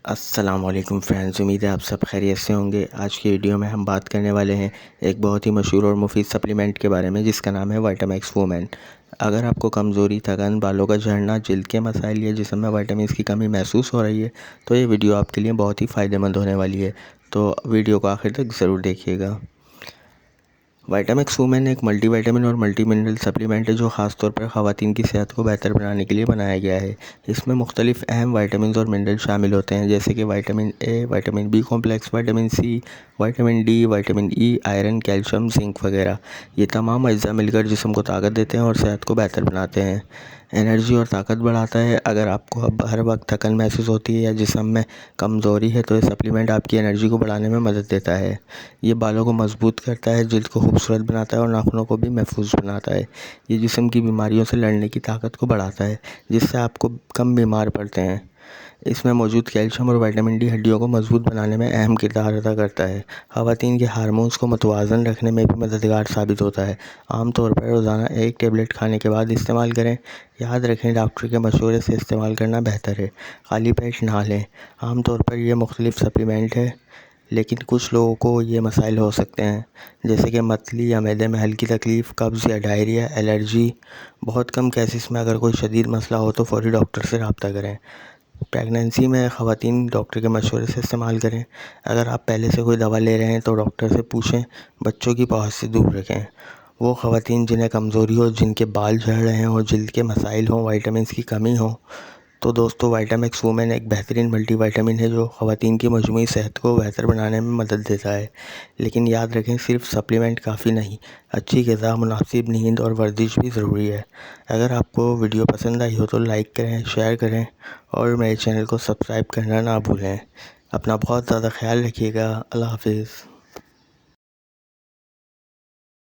السلام علیکم فرینڈز، امید ہے آپ سب خیریت سے ہوں گے۔ آج کی ویڈیو میں ہم بات کرنے والے ہیں ایک بہت ہی مشہور اور مفید سپلیمنٹ کے بارے میں، جس کا نام ہے وائٹامکس وومن۔ اگر آپ کو کمزوری، تھکن، بالوں کا جھڑنا، جلد کے مسائل یا جسم میں وائٹامنس کی کمی محسوس ہو رہی ہے تو یہ ویڈیو آپ کے لیے بہت ہی فائدہ مند ہونے والی ہے، تو ویڈیو کو آخر تک ضرور دیکھیے گا۔ وائٹامکس وومن ایک ملٹی وائٹامن اور ملٹی منرل سپلیمنٹ ہے جو خاص طور پر خواتین کی صحت کو بہتر بنانے کے لیے بنایا گیا ہے۔ اس میں مختلف اہم وائٹامنز اور منرل شامل ہوتے ہیں، جیسے کہ vitamin A, vitamin B complex, vitamin C, vitamin D, vitamin E, iron, calcium, zinc وغیرہ۔ یہ تمام اجزاء مل کر جسم کو طاقت دیتے ہیں اور صحت کو بہتر بناتے ہیں۔ انرجی اور طاقت بڑھاتا ہے۔ اگر آپ کو اب ہر وقت تھکن محسوس ہوتی ہے یا جسم میں کمزوری ہے تو یہ سپلیمنٹ آپ کی انرجی کو بڑھانے میں مدد دیتا ہے۔ یہ بالوں کو مضبوط کرتا ہے، جلد کو خوبصورت بناتا ہے اور ناخنوں کو بھی محفوظ بناتا ہے۔ یہ جسم کی بیماریوں سے لڑنے کی طاقت کو بڑھاتا ہے، جس سے آپ کو کم بیمار پڑتے ہیں۔ اس میں موجود کیلشیم اور وائٹامن ڈی ہڈیوں کو مضبوط بنانے میں اہم کردار ادا کرتا ہے۔ خواتین کے ہارمونز کو متوازن رکھنے میں بھی مددگار ثابت ہوتا ہے۔ عام طور پر روزانہ ایک ٹیبلٹ کھانے کے بعد استعمال کریں۔ یاد رکھیں، ڈاکٹر کے مشورے سے استعمال کرنا بہتر ہے، خالی پیٹ نہ لیں۔ عام طور پر یہ مختلف سپلیمنٹ ہے، لیکن کچھ لوگوں کو یہ مسائل ہو سکتے ہیں، جیسے کہ متلی یا معدے میں ہلکی تکلیف، قبض یا ڈائریا، الرجی۔ بہت کم کیسز میں اگر کوئی شدید مسئلہ ہو تو فوری ڈاکٹر سے رابطہ کریں۔ پریگننسی میں خواتین ڈاکٹر کے مشورے سے استعمال کریں۔ اگر آپ پہلے سے کوئی دوا لے رہے ہیں تو ڈاکٹر سے پوچھیں۔ بچوں کی پہنچ سے دور رکھیں۔ وہ خواتین جنہیں کمزوری ہو، جن کے بال جھڑ رہے ہوں، جلد کے مسائل ہوں، وائٹامنس کی کمی ہو، تو دوستو وائٹامکس وومن ایک بہترین ملٹی وائٹامن ہے جو خواتین کی مجموعی صحت کو بہتر بنانے میں مدد دیتا ہے۔ لیکن یاد رکھیں، صرف سپلیمنٹ کافی نہیں، اچھی غذا، مناسب نیند اور ورزش بھی ضروری ہے۔ اگر آپ کو ویڈیو پسند آئی ہو تو لائک کریں، شیئر کریں اور میرے چینل کو سبسکرائب کرنا نہ بھولیں۔ اپنا بہت زیادہ خیال رکھیے گا۔ اللہ حافظ۔